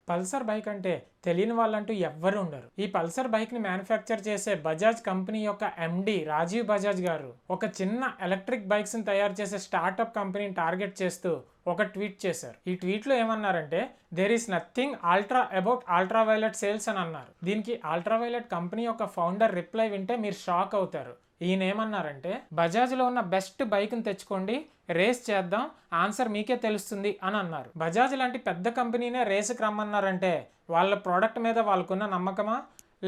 Pulsar bike అంటే తెలియని వాళ్ళంటూ ఎవ్వరు ఉండరు. ఈ పల్సర్ బైక్ ని మ్యానుఫ్యాక్చర్ చేసే బజాజ్ కంపెనీ యొక్క ఎండి రాజీవ్ బజాజ్ గారు ఒక చిన్న ఎలక్ట్రిక్ బైక్స్ ని తయారు చేసే స్టార్ట్అప్ కంపెనీని టార్గెట్ చేస్తూ ఒక ట్వీట్ చేశారు. ఈ ట్వీట్ లో ఏమన్నారంటే, there is nothing ultra about ultraviolette sales అని అన్నారు. దీనికి అల్ట్రావైలెట్ కంపెనీ యొక్క ఫౌండర్ రిప్లై వింటే మీరు షాక్ అవుతారు. ఈయన ఏమన్నారంటే, బజాజ్ లో ఉన్న బెస్ట్ బైక్ ని తెచ్చుకోండి, రేస్ చేద్దాం, ఆన్సర్ మీకే తెలుస్తుంది అని అన్నారు. బజాజ్ లాంటి పెద్ద కంపెనీనే రేసుకి రమ్మన్నారంటే వాళ్ళ ప్రోడక్ట్ మీద వాళ్ళకున్న నమ్మకమా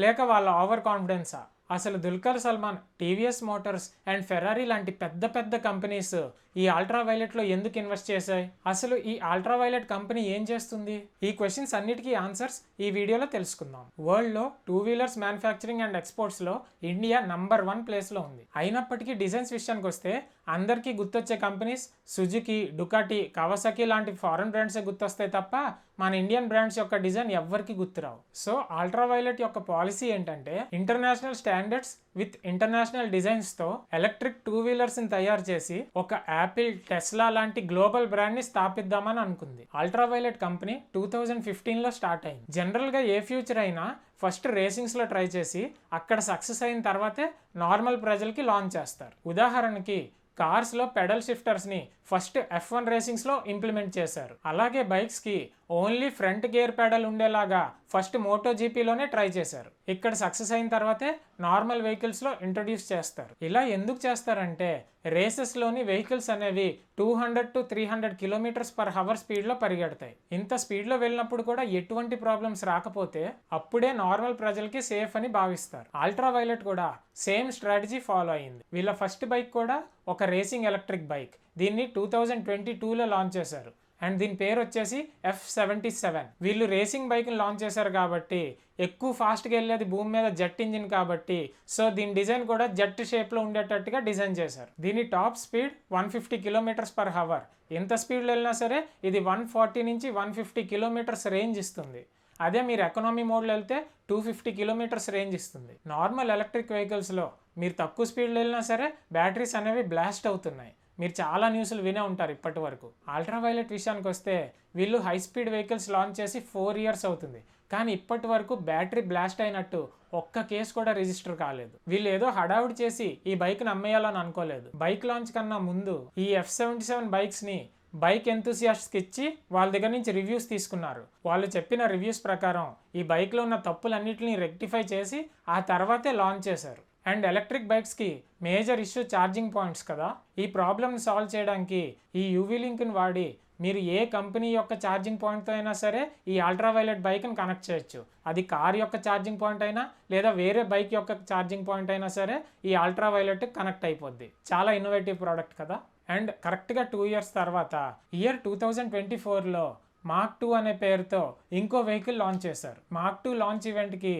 లేక వాళ్ళ ఓవర్ కాన్ఫిడెన్సా? అసలు Dulquer Salman, TVS Motors and Ferrari లాంటి పెద్ద పెద్ద కంపెనీస్ ఈ అల్ట్రావైలెట్ లో ఎందుకు ఇన్వెస్ట్ చేశాయి? అసలు ఈ అల్ట్రావైలెట్ కంపెనీ ఏం చేస్తుంది? ఈ క్వశ్చన్స్ అన్నిటికీ ఆన్సర్స్ ఈ వీడియోలో తెలుసుకుందాం. వరల్డ్ లో 2 వీలర్స్ మ్యానుఫ్యాక్చరింగ్ అండ్ ఎక్స్పోర్ట్స్ లో ఇండియా నంబర్ 1 ప్లేస్ లో ఉంది. అయినప్పటికీ డిజైన్స్ విషయానికి వస్తే అందరికీ గుర్తొచ్చే కంపెనీస్ సుజుకి, డుకాటి, కవాసాకి లాంటి ఫారెన్ బ్రాండ్స్ గుర్తొస్తాయి తప్ప మన ఇండియన్ బ్రాండ్స్ యొక్క డిజైన్ ఎవ్వరికి గుర్తురావు. సో అల్ట్రావైలెట్ యొక్క పాలసీ ఏంటంటే, international standards with international designs తో ఎలక్ట్రిక్ 2 వీలర్స్ ని తయారు చేసి ఒక యాపిల్, టెస్లా లాంటి గ్లోబల్ బ్రాండ్ ని స్థాపిద్దామని అనుకుంది. అల్ట్రావైలెట్ కంపెనీ 2015 లో స్టార్ట్ అయింది. జనరల్ గా ఏ ఫ్యూచర్ అయినా ఫస్ట్ రేసింగ్స్ లో ట్రై చేసి అక్కడ సక్సెస్ అయిన తర్వాతే నార్మల్ ప్రజలకి లాంచ్ చేస్తారు. ఉదాహరణకి కార్స్ లో పెడల్ షిఫ్టర్స్ ని ఫస్ట్ F1 రేసింగ్స్ లో ఇంప్లిమెంట్ చేశారు. అలాగే బైక్స్ కి ఓన్లీ ఫ్రంట్ గేర్ పెడల్ ఉండేలాగా ఫస్ట్ మోటోజీపీలోనే ట్రై చేశారు. ఇక్కడ సక్సెస్ అయిన తర్వాతే నార్మల్ వెహికల్స్ లో ఇంట్రొడ్యూస్ చేస్తారు. ఇలా ఎందుకు చేస్తారంటే, రేసెస్ లోని వెహికల్స్ అనేవి 200 to 300 km/h స్పీడ్ లో పరిగెడతాయి. ఇంత స్పీడ్ లో వెళ్ళినప్పుడు కూడా ఎటువంటి ప్రాబ్లమ్స్ రాకపోతే అప్పుడే నార్మల్ ప్రజలకి సేఫ్ అని భావిస్తారు. అల్ట్రావైలెట్ కూడా సేమ్ స్ట్రాటజీ ఫాలో అయింది. వీళ్ళ ఫస్ట్ బైక్ కూడా ఒక రేసింగ్ ఎలక్ట్రిక్ బైక్. దీన్ని 2022లో లాంచ్ చేశారు అండ్ దీని పేరు వచ్చేసి F77. వీళ్ళు రేసింగ్ బైక్ ని లాంచ్ చేశారు కాబట్టి ఎక్కువ ఫాస్ట్గా వెళ్ళేది భూమి మీద జెట్ ఇంజిన్ కాబట్టి, సో దీని డిజైన్ కూడా జెట్ షేప్ లో ఉండేటట్టుగా డిజైన్ చేశారు. దీని టాప్ స్పీడ్ 150 km/h. ఎంత స్పీడ్లో వెళ్ళినా సరే ఇది 140 నుంచి 150 km రేంజ్ ఇస్తుంది. అదే మీరు ఎకనామీ మోడ్లో వెళ్తే 250 km రేంజ్ ఇస్తుంది. నార్మల్ ఎలక్ట్రిక్ వెహికల్స్లో మీరు తక్కువ స్పీడ్లో వెళ్ళినా సరే బ్యాటరీస్ అనేవి బ్లాస్ట్ అవుతున్నాయి. మీరు చాలా న్యూస్లు వినే ఉంటారు ఇప్పటి వరకు. అల్ట్రావైలెట్ విషయానికి వస్తే వీళ్ళు హై స్పీడ్ వెహికల్స్ లాంచ్ చేసి 4 years అవుతుంది, కానీ ఇప్పటి వరకు బ్యాటరీ బ్లాస్ట్ అయినట్టు ఒక్క కేసు కూడా రిజిస్టర్ కాలేదు. వీళ్ళు ఏదో హడావుడి చేసి ఈ బైక్ని అమ్మేయాలని అనుకోలేదు. బైక్ లాంచ్ కన్నా ముందు ఈ F77 బైక్స్ని బైక్ ఎంతూసియాస్ట్కి ఇచ్చి వాళ్ళ దగ్గర నుంచి రివ్యూస్ తీసుకున్నారు. వాళ్ళు చెప్పిన రివ్యూస్ ప్రకారం ఈ బైక్లో ఉన్న తప్పులన్నింటినీ రెక్టిఫై చేసి ఆ తర్వాతే లాంచ్ చేశారు. అండ్ ఎలక్ట్రిక్ బైక్స్కి మేజర్ ఇష్యూ ఛార్జింగ్ పాయింట్స్ కదా. ఈ ప్రాబ్లమ్ని సాల్వ్ చేయడానికి ఈ యూవీ లింక్ని వాడి మీరు ఏ కంపెనీ యొక్క ఛార్జింగ్ పాయింట్తో అయినా సరే ఈ అల్ట్రావైలెట్ బైక్ని కనెక్ట్ చేయొచ్చు. అది కార్ యొక్క ఛార్జింగ్ పాయింట్ అయినా లేదా వేరే బైక్ యొక్క ఛార్జింగ్ పాయింట్ అయినా సరే ఈ అల్ట్రావైలెట్ కనెక్ట్ అయిపోద్ది. చాలా ఇన్నోవేటివ్ ప్రోడక్ట్ కదా. అండ్ కరెక్ట్గా 2 years తర్వాత ఇయర్ 2024లో మార్క్ 2 అనే పేరుతో ఇంకో వెహికల్ లాంచ్ చేశారు. మార్క్ 2 లాంచ్ ఈవెంట్కి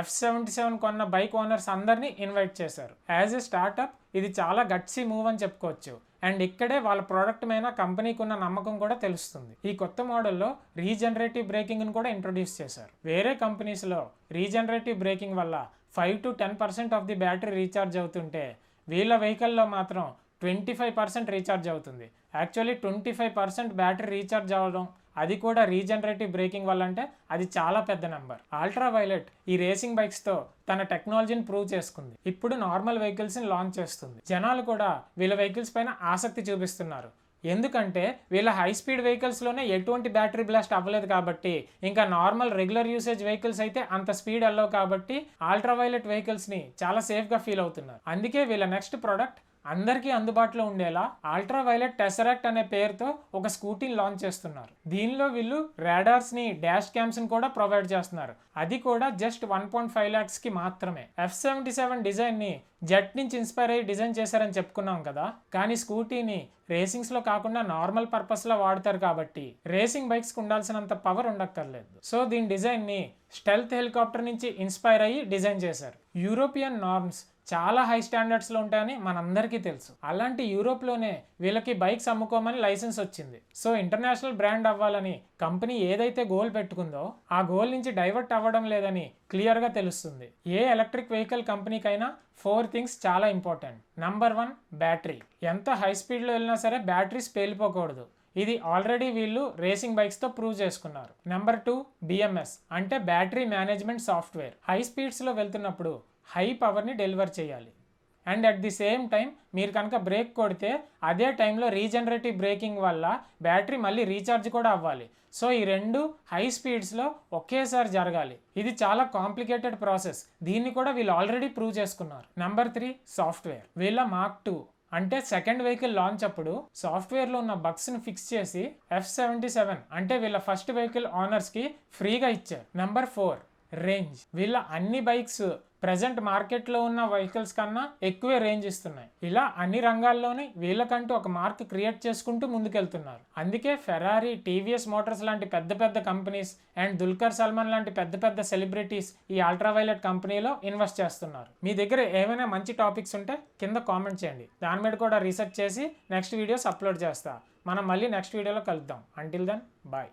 F77 కొన్న బైక్ ఓనర్స్ అందరినీ ఇన్వైట్ చేశారు. యాజ్ ఏ స్టార్ట్అప్ ఇది చాలా గట్సీ మూవ్ అని చెప్పుకోవచ్చు. అండ్ ఇక్కడే వాళ్ళ ప్రోడక్ట్ మీద కంపెనీకి ఉన్న నమ్మకం కూడా తెలుస్తుంది. ఈ కొత్త మోడల్లో రీజనరేటివ్ బ్రేకింగ్ను కూడా ఇంట్రొడ్యూస్ చేశారు. వేరే కంపెనీస్లో రీజనరేటివ్ బ్రేకింగ్ వల్ల 5 to 10% of the battery recharge అవుతుంటే వీళ్ళ వెహికల్లో మాత్రం 25% రీఛార్జ్ అవుతుంది. యాక్చువల్లీ 25% బ్యాటరీ రీఛార్జ్ అవ్వడం, అది కూడా రీజనరేటివ్ బ్రేకింగ్ వల్ల, అంటే అది చాలా పెద్ద నెంబర్. అల్ట్రావైలెట్ ఈ రేసింగ్ బైక్స్తో తన టెక్నాలజీని ప్రూవ్ చేసుకుంది. ఇప్పుడు నార్మల్ వెహికల్స్ని లాంచ్ చేస్తుంది. జనాలు కూడా వీళ్ళ వెహికల్స్ పైన ఆసక్తి చూపిస్తున్నారు. ఎందుకంటే వీళ్ళ హై స్పీడ్ వెహికల్స్లోనే ఎటువంటి బ్యాటరీ బ్లాస్ట్ అవ్వలేదు కాబట్టి, ఇంకా నార్మల్ రెగ్యులర్ యూసేజ్ వెహికల్స్ అయితే అంత స్పీడ్ వెళ్ళవు కాబట్టి అల్ట్రావైలెట్ వెహికల్స్ని చాలా సేఫ్గా ఫీల్ అవుతున్నారు. అందుకే వీళ్ళ నెక్స్ట్ ప్రోడక్ట్ అందరికీ అందుబాటులో ఉండేలా అల్ట్రావైలెట్ టెసరాక్ట్ అనే పేరుతో ఒక స్కూటీని లాంచ్ చేస్తున్నారు. దీనిలో వీళ్ళు రాడార్స్ని, డాష్ క్యామ్స్ని కూడా ప్రొవైడ్ చేస్తున్నారు. అది కూడా జస్ట్ 1.5 lakhsకి మాత్రమే. F77 డిజైన్ని జెట్ నుంచి ఇన్స్పైర్ అయ్యి డిజైన్ చేశారని చెప్పుకున్నాం కదా, కానీ స్కూటీని రేసింగ్స్లో కాకుండా నార్మల్ పర్పస్లో వాడతారు కాబట్టి రేసింగ్ బైక్స్కి ఉండాల్సినంత పవర్ ఉండక్కర్లేదు. సో దీని డిజైన్ని స్టెల్త్ హెలికాప్టర్ నుంచి ఇన్స్పైర్ అయ్యి డిజైన్ చేశారు. యూరోపియన్ నార్మ్స్ చాలా హై స్టాండర్డ్స్లో ఉంటాయని మనందరికీ తెలుసు. అలాంటి యూరోప్లోనే వీళ్ళకి బైక్స్ అమ్ముకోమని లైసెన్స్ వచ్చింది. సో ఇంటర్నేషనల్ బ్రాండ్ అవ్వాలని కంపెనీ ఏదైతే గోల్ పెట్టుకుందో ఆ గోల్ నుంచి డైవర్ట్ అవ్వడం లేదని క్లియర్గా తెలుస్తుంది. ఏ ఎలక్ట్రిక్ వెహికల్ కంపెనీకైనా 4 things చాలా ఇంపార్టెంట్. Number 1 battery. ఎంత హై స్పీడ్లో వెళ్ళినా సరే బ్యాటరీస్ పేలిపోకూడదు. ఇది ఆల్రెడీ వీళ్ళు రేసింగ్ బైక్స్తో ప్రూవ్ చేసుకున్నారు. నెంబర్ 2 BMS అంటే బ్యాటరీ మేనేజ్మెంట్ సాఫ్ట్వేర్. హై స్పీడ్స్లో వెళ్తున్నప్పుడు హై పవర్ని డెలివర్ చేయాలి. And at the same time మీరు కనుక బ్రేక్ కొడితే అదే టైంలో రీజనరేటివ్ బ్రేకింగ్ వల్ల బ్యాటరీ మళ్ళీ రీఛార్జ్ కూడా అవ్వాలి. సో ఈ రెండు హై స్పీడ్స్లో ఒకేసారి జరగాలి. ఇది చాలా కాంప్లికేటెడ్ ప్రాసెస్. దీన్ని కూడా వీళ్ళు ఆల్రెడీ ప్రూవ్ చేసుకున్నారు. Number 3 software. వీళ్ళ మార్క్ 2 అంటే సెకండ్ వెహికల్ లాంచ్ అప్పుడు సాఫ్ట్వేర్లో ఉన్న బగ్స్ని ఫిక్స్ చేసి F77 అంటే వీళ్ళ ఫస్ట్ వెహికల్ ఓనర్స్కి ఫ్రీగా ఇచ్చారు. Number 4 range. వీళ్ళ అన్ని బైక్స్ ప్రజెంట్ మార్కెట్లో ఉన్న వెహికల్స్ కన్నా ఎక్కువే రేంజ్ ఇస్తున్నాయి. ఇలా అన్ని రంగాల్లోని వీళ్ళకంటూ ఒక మార్క్ క్రియేట్ చేసుకుంటూ ముందుకెళ్తున్నారు. అందుకే ఫెరారీ, టీవీఎస్ మోటార్స్ లాంటి పెద్ద పెద్ద కంపెనీస్ అండ్ దుల్కర్ సల్మాన్ లాంటి పెద్ద పెద్ద సెలబ్రిటీస్ ఈ అల్ట్రావైలెట్ కంపెనీలో ఇన్వెస్ట్ చేస్తున్నారు. మీ దగ్గర ఏమైనా మంచి టాపిక్స్ ఉంటే కింద కామెంట్ చేయండి. దాని మీద కూడా రీసెర్చ్ చేసి నెక్స్ట్ వీడియోస్ అప్లోడ్ చేస్తా. మనం మళ్ళీ నెక్స్ట్ వీడియోలో కలుద్దాం. Until then bye.